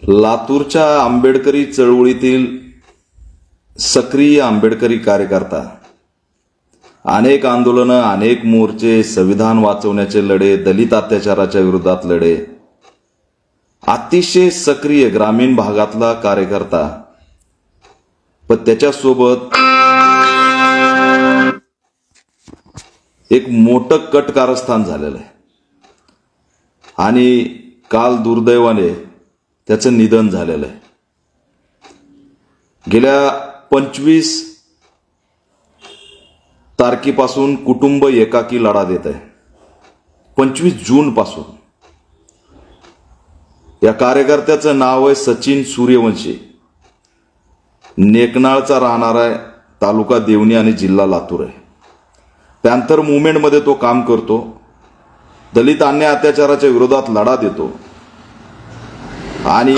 लातूरच्या आंबेडकरी चळवळीतील सक्रिय आंबेडकरी कार्यकर्ता, अनेक आंदोलनं, अनेक मोर्चे, संविधान वाचवण्याचे लढे, दलित अत्याचाराच्या विरोधात लढे, अतिशय सक्रिय ग्रामीण भागातला कार्यकर्ता, पण त्याच्यासोबत एक मोठं कट कारस्थान झालेलं आहे आणि काल दुर्दैवाने त्याचं निधन झालेलं आहे। गेल्या 25 तारखेपासून कुटुंब एकाकी लढा देत आहे। 25 जून पासून या कार्यकर्त्याचं नाव आहे सचिन सूर्यवंशी। नेकनाळचा राहणार आहे, तालुका देवणी आणि जिल्हा लातूर आहे। पॅन्थर मूव्हमेंटमध्ये तो काम करतो, दलित अन्याय अत्याचाराच्या विरोधात लढा देतो आणि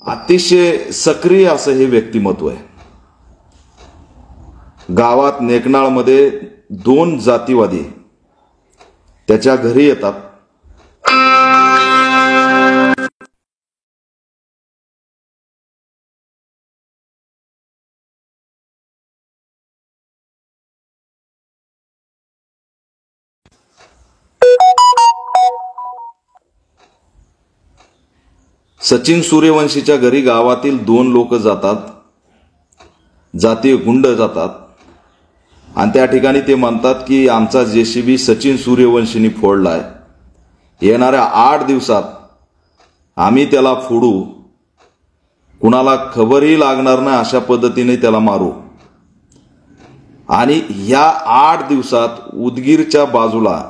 अतिशय सक्रिय असं हे व्यक्तिमत्व आहे। गावात नेकनाळमध्ये 2 जातीवादी त्याच्या घरी येतात। सचिन सूर्यवंशीच्या घरी गावातील 2 लोक जातात, जातीय गुंड जातात आणि त्या ठिकाणी ते म्हणतात की आमचा जेसीबी सचिन सूर्यवंशींनी फोडलाय, येणाऱ्या 8 दिवसात आम्ही त्याला फोडू, कुणाला खबरही लागणार नाही अशा पद्धतीने त्याला मारू। आणि या 8 दिवसात उदगीरच्या बाजूला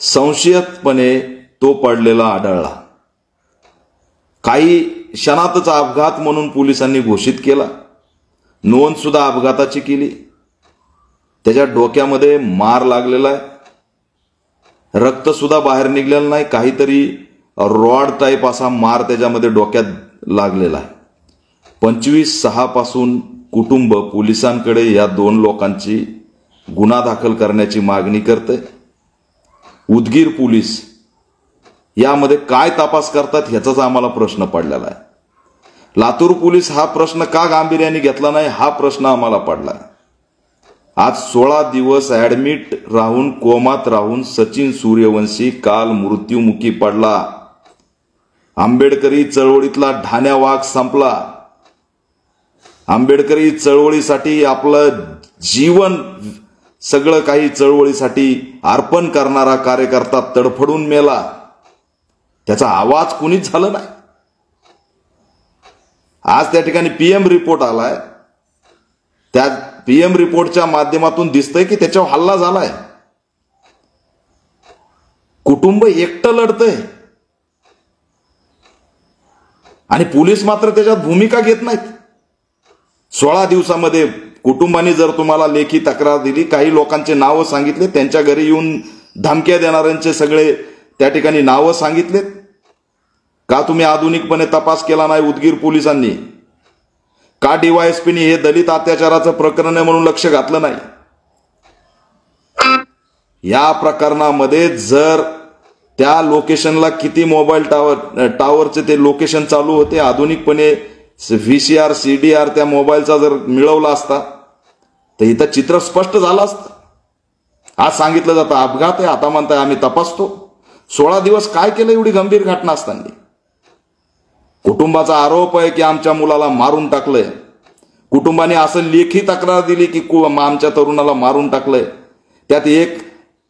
संशयितपणे तो पडलेला आढळला। काही क्षणातच अपघात म्हणून पोलिसांनी घोषित केला, नोंद सुद्धा अपघाताची केली। त्याच्या डोक्यामध्ये मार लागलेला आहे, रक्त सुद्धा बाहेर निघलेलं नाही, काहीतरी रॉड टाईप असा मार त्याच्यामध्ये डोक्यात लागलेला आहे। 25/6 पासून कुटुंब पोलिसांकडे या 2 लोकांची गुन्हा दाखल करण्याची मागणी करते। उदगीर पोलीस यामध्ये काय तपास करतात ह्याचाच आम्हाला प्रश्न पडलेला आहे। लातूर पोलीस हा प्रश्न का गांभीर्याने घेतला नाही हा प्रश्न आम्हाला पडलाय। आज 16 दिवस ऍडमिट राहून, कोमात राहून सचिन सूर्यवंशी काल मृत्युमुखी पडला। आंबेडकरी चळवळीतला ढाण्या वाघ संपला। आंबेडकरी चळवळीसाठी आपलं जीवन सगळं काही चळवळीसाठी अर्पण करणारा कार्यकर्ता तडफडून मेला, त्याचा आवाज कुणीच झालं नाही। आज त्या ठिकाणी पीएम रिपोर्ट आलाय, त्या पीएम रिपोर्टच्या माध्यमातून दिसतंय की त्याच्यावर हल्ला झालाय। कुटुंब एकटं लढतंय आणि पोलीस मात्र त्याच्यात भूमिका घेत नाहीत। 16 दिवसामध्ये कुटुंबाने जर तुम्हाला लेखी तक्रार दिली, काही लोकांचे नावं सांगितले, त्यांच्या घरी येऊन धमक्या देणाऱ्यांचे सगळे त्या ठिकाणी नावं सांगितलेत, का तुम्ही आधुनिकपणे तपास केला नाही उदगीर पोलिसांनी? का डीवायएसपीनी हे दलित अत्याचाराचं प्रकरण आहे म्हणून लक्ष घातलं नाही? या प्रकरणामध्ये जर त्या लोकेशनला किती मोबाईल टावरचे ते लोकेशन चालू होते, आधुनिकपणे व्हीसीआर सीडीआर त्या मोबाईलचा जर मिळवला असता तर इथं चित्र स्पष्ट झालं असतं। आज सांगितलं जातं अपघात आहे, आता म्हणताय आम्ही तपासतो। 16 दिवस काय केलं एवढी गंभीर घटना असताना? कुटुंबाचा आरोप आहे की आमच्या मुलाला मारून टाकलंय। कुटुंबाने असं लेखी तक्रार दिली की आमच्या तरुणाला मारून टाकलंय। त्यात एक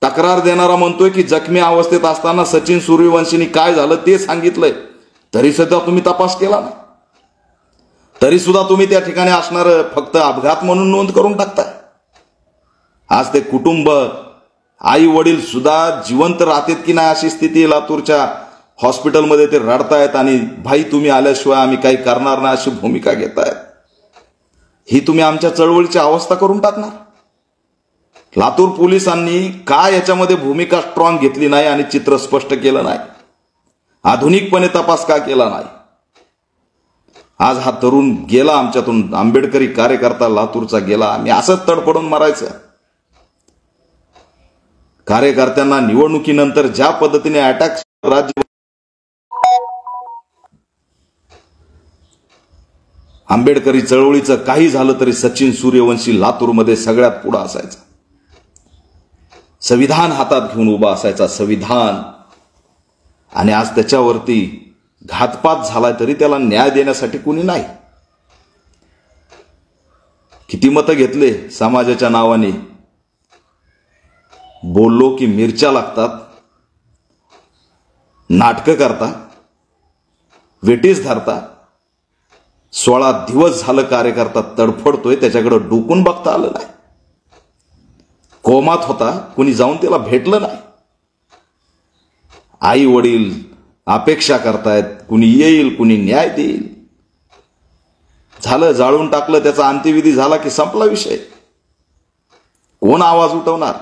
तक्रार देणारा म्हणतोय की जखमी अवस्थेत असताना सचिन सूर्यवंशींनी काय झालं ते सांगितलंय, तरी सुद्धा तुम्ही तपास केला नाही, तरी सुद्धा तुम्ही त्या ठिकाणी असणार फक्त अपघात म्हणून नोंद करून टाकताय। आज ते कुटुंब, आई वडील सुद्धा जिवंत राहतात की नाही अशी स्थिती आहे। लातूरच्या हॉस्पिटलमध्ये ते रडतायत आणि भाई तुम्ही आल्याशिवाय आम्ही काही करणार नाही अशी भूमिका घेतायत। ही तुम्ही आमच्या चळवळीची अवस्था करून टाकणार। लातूर पोलिसांनी काय याच्यामध्ये भूमिका स्ट्रॉंग घेतली नाही आणि चित्र स्पष्ट केलं नाही? आधुनिकपणे तपास का केला नाही? आज हा तरुण गेला आमच्यातून, आंबेडकरी कार्यकर्ता लातूरचा गेला, आम्ही असंच तडफडून मारायचं? कार्यकर्त्यांना निवडणुकीनंतर ज्या पद्धतीने अटॅक राज्य आंबेडकरी चळवळीचं काही झालं तरी सचिन सूर्यवंशी लातूरमध्ये सगळ्यात पुढे असायचा. संविधान हातात घेऊन उभा असायचा, संविधान. आणि आज त्याच्यावरती घातपात झालाय तरी त्याला न्याय देण्यासाठी कुणी नाही. किती मतं घेतले समाजाच्या नावाने. बोललो की मिरच्या लागतात, नाटकं करता, वेटीस धरता. 16 दिवस झालं कार्यकर्ता तडफडतोय, त्याच्याकडे डोकून बघता आलं नाही. कोमात होता, कुणी जाऊन त्याला भेटलं नाही. आई वडील अपेक्षा करतायत, कुणी येईल, कुणी न्याय देईल. झालं, जाळून टाकलं, त्याचा अंत्यविधी झाला की संपला विषय. कोण आवाज उठवणार?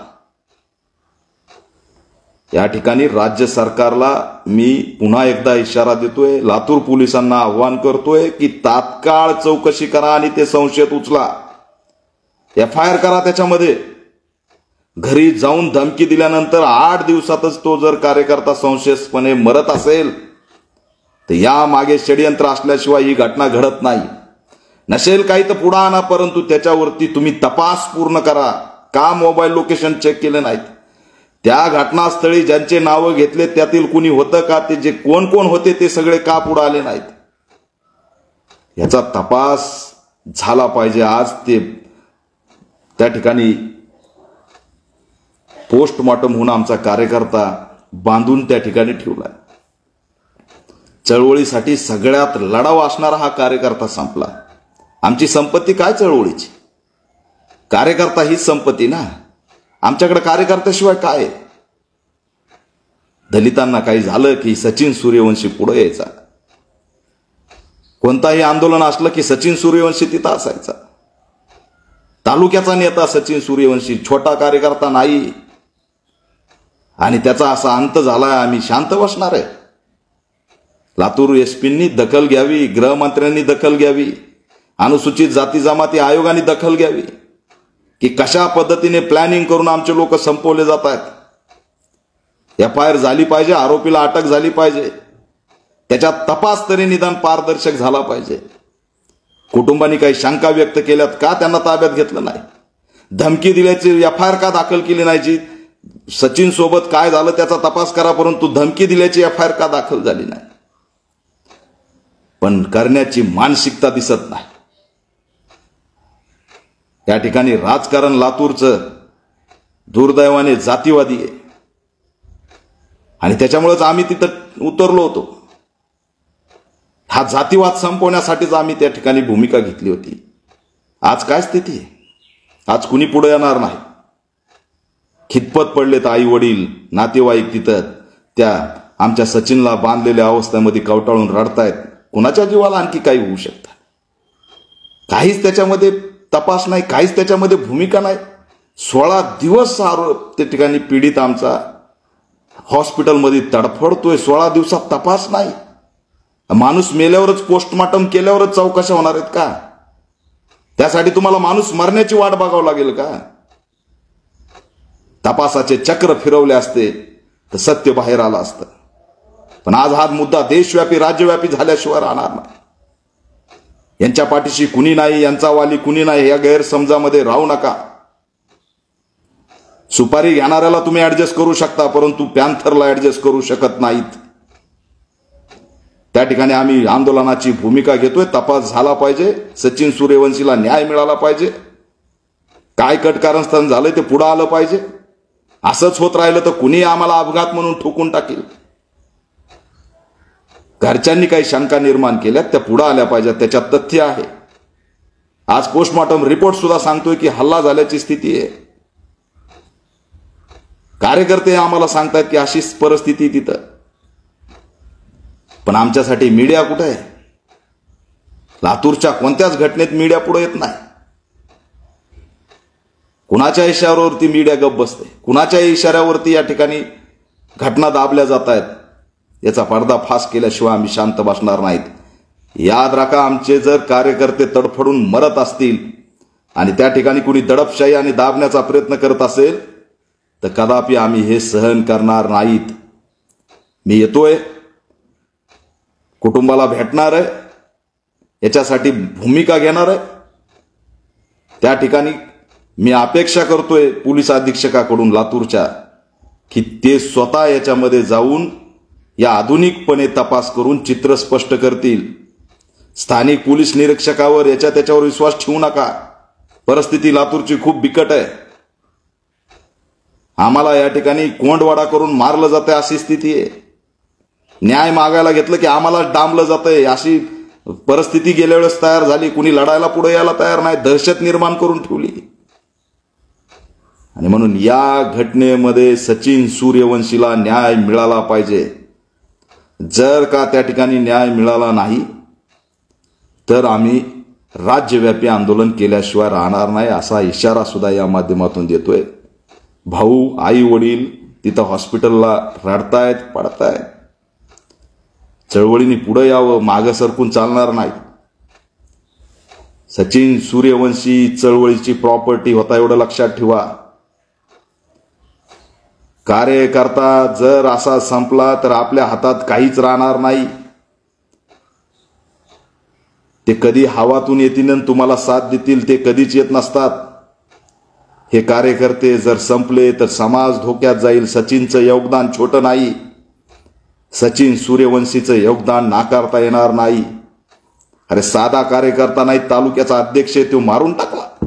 या ठिकाणी राज्य सरकारला मी पुन्हा एकदा इशारा देतोय, लातूर पोलिसांना आव्हान करतोय की तात्काळ चौकशी करा आणि ते संशयित उचला, FIR करा. त्याच्यामध्ये घरी जाऊन धमकी दिल्यानंतर 8 दिवसातच तो जर कार्यकर्ता संशयास्पदपणे मरत असेल तर या मागे षडयंत्र असल्याशिवाय ही घटना घडत नाही. नसेल काही तर पुढे आणा, परंतु त्याच्यावरती तुम्ही तपास पूर्ण करा. का मोबाईल लोकेशन चेक केले नाहीत? त्या घटनास्थळी ज्यांचे नावं घेतले त्यातील कुणी होतं का? ते जे कोण कोण होते ते सगळे का पुढे आले नाहीत? याचा तपास झाला पाहिजे. आज ते त्या ठिकाणी पोस्टमॉर्टम होऊन आमचा कार्यकर्ता बांधून त्या ठिकाणी ठेवलाय. चळवळीसाठी सगळ्यात लढाव असणारा हा कार्यकर्ता संपला. आमची संपत्ती काय चळवळीची? कार्यकर्ता हीच संपत्ती ना. आमच्याकडे कार्यकर्त्याशिवाय काय? दलितांना काही झालं की सचिन सूर्यवंशी पुढे यायचा. कोणताही आंदोलन असलं की सचिन सूर्यवंशी तिथं असायचा. तालुक्याचा नेता सचिन सूर्यवंशी, छोटा कार्यकर्ता नाही. आणि त्याचा असा अंत झालाय. आम्ही शांत बसणार आहे? लातूर एसपींनी दखल घ्यावी, गृहमंत्र्यांनी दखल घ्यावी, अनुसूचित जाती जमाती आयोगाने दखल घ्यावी की कशा पद्धतीने प्लॅनिंग करून आमचे लोक संपवले जात आहेत. FIR झाली पाहिजे, आरोपीला अटक झाली पाहिजे, त्याच्यात तपास तरी निदान पारदर्शक झाला पाहिजे. कुटुंबांनी काही शंका व्यक्त केल्यात का त्यांना ताब्यात घेतलं नाही? धमकी दिल्याची FIR का दाखल केली नाही? जी सचिन सोबत काय झालं त्याचा तपास करा, परंतु धमकी दिल्याची FIR का दाखल झाली नाही? पण करण्याची मानसिकता दिसत नाही. या ठिकाणी राजकारण लातूरचं दुर्दैवाने जातीवादी आहे आणि त्याच्यामुळेच आम्ही तिथं उतरलो होतो. हा जातीवाद संपवण्यासाठीच आम्ही त्या ठिकाणी भूमिका घेतली होती. आज काय स्थिती आहे? आज कुणी पुढे येणार नाही. खितपत पडलेत आई वडील, नातेवाईक तिथं त्या आमच्या सचिनला बांधलेल्या अवस्थेमध्ये कवटाळून रडतायत. कुणाच्या जीवाला आणखी काही होऊ शकतं? काहीच त्याच्यामध्ये तपास नाही, काहीच त्याच्यामध्ये भूमिका नाही. 16 दिवस त्या ठिकाणी पीडित आमचा हॉस्पिटलमध्ये तडफडतोय. 16 दिवसात तपास नाही. माणूस मेल्यावरच, पोस्टमॉर्टम केल्यावरच चौकशा होणार आहेत का? त्यासाठी तुम्हाला माणूस मरण्याची वाट बघावं लागेल का? तपासाचे चक्र फिरवले असते तर सत्य बाहेर आलं असतं. पण आज हा मुद्दा देशव्यापी, राज्यव्यापी झाल्याशिवाय राहणार नाही. यांच्या पाठीशी कुणी नाही, यांचा वाली कुणी नाही, या गैरसमजामध्ये राहू नका. सुपारी घेणाऱ्याला तुम्ही ऍडजस्ट करू शकता, परंतु पॅन्थरला ऍडजस्ट करू शकत नाहीत. त्या ठिकाणी आम्ही आंदोलनाची भूमिका घेतोय. तपास झाला पाहिजे, सचिन सूर्यवंशीला न्याय मिळाला पाहिजे. काय कटकारस्थान झालंय ते पुढे आलं पाहिजे. असंच होत राहिलं तर कुणी आम्हाला अपघात म्हणून ठोकून टाकेल. घरच्यांनी काही शंका निर्माण केल्यात त्या पुढे आल्या पाहिजेत. त्याच्यात तथ्य आहे. आज पोस्टमॉर्टम रिपोर्ट सुद्धा सांगतोय की हल्ला झाल्याची स्थिती आहे. कार्यकर्ते आम्हाला सांगतायत की अशी परिस्थिती तिथं. पण आमच्यासाठी मीडिया कुठे आहे? लातूरच्या कोणत्याच घटनेत मीडिया पुढे येत नाही. कुणाच्या इशाऱ्यावरती मीडिया गप्प बसते, कुणाच्या इशाऱ्यावरती या ठिकाणी घटना दाबल्या जात आहेत. याचा पर्दाफाश केल्याशिवाय आम्ही शांत बसणार नाहीत. याद राखा, आमचे जर कार्यकर्ते तडफडून मरत असतील आणि त्या ठिकाणी कुणी दडपशाही आणि दाबण्याचा प्रयत्न करत असेल तर कदापि आम्ही हे सहन करणार नाहीत. मी येतोय, कुटुंबाला भेटणार आहे, याच्यासाठी भूमिका घेणार आहे. त्या ठिकाणी मी अपेक्षा करतोय पोलीस अधीक्षकाकडून लातूरच्या की ते स्वतः याच्यामध्ये जाऊन या आधुनिकपणे तपास करून चित्र स्पष्ट करतील. स्थानिक पोलीस निरीक्षकावर त्याच्यावर विश्वास ठेवू नका. परिस्थिती लातूरची खूप बिकट आहे. आम्हाला या ठिकाणी कोंडवाडा करून मारलं जातंय अशी स्थिती आहे. न्याय मागायला घेतलं की आम्हाला डांबलं जातंय अशी परिस्थिती गेल्या वेळेस तयार झाली. कुणी लढायला पुढे यायला तयार नाही, दहशत निर्माण करून ठेवली. आणि म्हणून या घटनेमध्ये सचिन सूर्यवंशीला न्याय मिळाला पाहिजे. जर का त्या ठिकाणी न्याय मिळाला नाही तर आम्ही राज्यव्यापी आंदोलन केल्याशिवाय राहणार नाही असा इशारा सुद्धा या माध्यमातून देतोय. भाऊ, आई वडील तिथं हॉस्पिटलला रडतायत, पडतायत. चळवळीने पुढे यावं, मागं सरकून चालणार नाही. सचिन सूर्यवंशी चळवळीची प्रॉपर्टी होता एवढं लक्षात ठेवा. कार्यकर्ता जर असा संपला तर आपल्या हातात काहीच राहणार नाही. ते कधी हवातून येतील आणि तुम्हाला साथ देतील ते कधीच येत नसतात. हे कार्यकर्ते जर संपले तर समाज धोक्यात जाईल. सचिनचं योगदान छोटं नाही. सचिन सूर्यवंशीचं योगदान नाकारता येणार नाही. अरे साधा कार्यकर्ता नाही, तालुक्याचा अध्यक्ष तो मारून टाकला.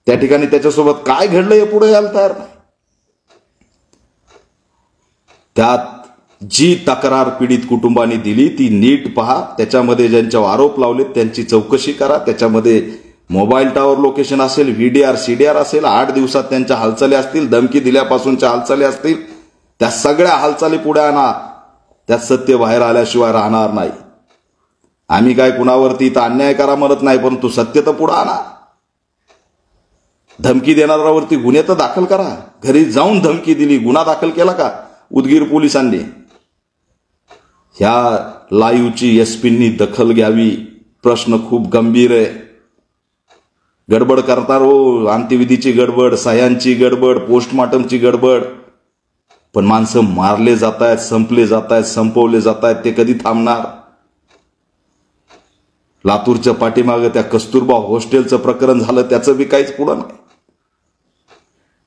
त्या ठिकाणी त्याच्यासोबत काय घडलं हे पुढे यायला तयार नाही. त्यात जी तक्रार पीडित कुटुंबाने दिली ती नीट पहा. त्याच्यामध्ये ज्यांच्यावर आरोप लावले त्यांची चौकशी करा. त्याच्यामध्ये मोबाईल टॉवर लोकेशन असेल, व्हीडीआर सीडीआर असेल, 8 दिवसात त्यांच्या हालचाली असतील, धमकी दिल्यापासूनच्या हालचाली असतील, त्या सगळ्या हालचाली पुढे आणा. त्यात सत्य बाहेर आल्याशिवाय राहणार नाही. आम्ही काय कुणावरती इथं अन्याय करा म्हणत नाही, परंतु सत्य तर पुढे आणा. धमकी देणाऱ्यावरती गुन्हे तर दाखल करा. घरी जाऊन धमकी दिली, गुन्हा दाखल केला का उदगीर पोलिसांनी? ह्या लाईव्हची एसपींनी दखल घ्यावी. प्रश्न खूप गंभीर आहे. गडबड करणार हो, अंत्यविधीची गडबड, सह्यांची गडबड, पोस्टमॉर्टमची गडबड. पण माणसं मारले जात आहेत, संपले जात आहेत, संपवले जात आहेत. ते कधी थांबणार? लातूरच्या पाठीमागं त्या कस्तुरबा हॉस्टेलचं प्रकरण झालं, त्याचं बी काहीच पुढं नाही.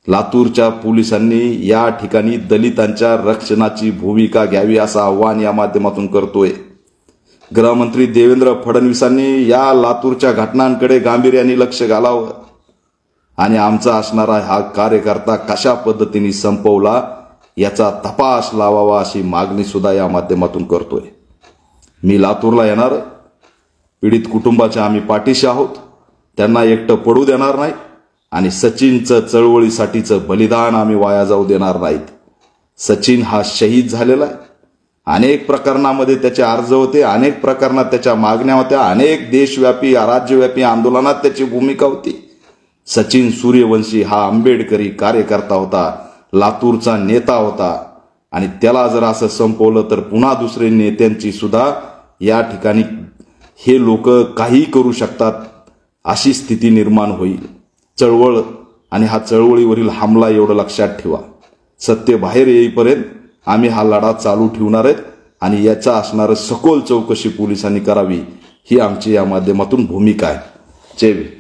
लातूरच्या पोलिसांनी या ठिकाणी दलितांच्या रक्षणाची भूमिका घ्यावी असं आव्हान या माध्यमातून करतोय. गृहमंत्री देवेंद्र फडणवीसांनी या लातूरच्या घटनांकडे गांभीर्याने लक्ष घालावं आणि आमचा असणारा हा कार्यकर्ता कशा पद्धतीने संपवला याचा तपास लावावा अशी मागणी सुद्धा या माध्यमातून करतोय. मी लातूरला येणार. पीडित कुटुंबाच्या आम्ही पाठीशी आहोत. त्यांना एकटं पडू देणार नाही आणि सचिनचं चळवळीसाठीचं बलिदान आम्ही वाया जाऊ देणार नाहीत. सचिन हा शहीद झालेला आहे. अनेक प्रकरणामध्ये त्याचे अर्ज होते, अनेक प्रकरणात त्याच्या मागण्या होत्या, अनेक देशव्यापी राज्यव्यापी आंदोलनात त्याची भूमिका होती. सचिन सूर्यवंशी हा आंबेडकरी कार्यकर्ता होता, लातूरचा नेता होता आणि त्याला जर असं संपवलं तर पुन्हा दुसरे नेत्यांची सुद्धा या ठिकाणी हे लोक काही करू शकतात अशी स्थिती निर्माण होईल. चळवळ आणि हा चळवळीवरील हमला एवढं लक्षात ठेवा. सत्य बाहेर येईपर्यंत आम्ही हा लढा चालू ठेवणार आहेत आणि याचा असणारं सखोल चौकशी पोलिसांनी करावी ही आमची या माध्यमातून भूमिका आहे. जय भीम.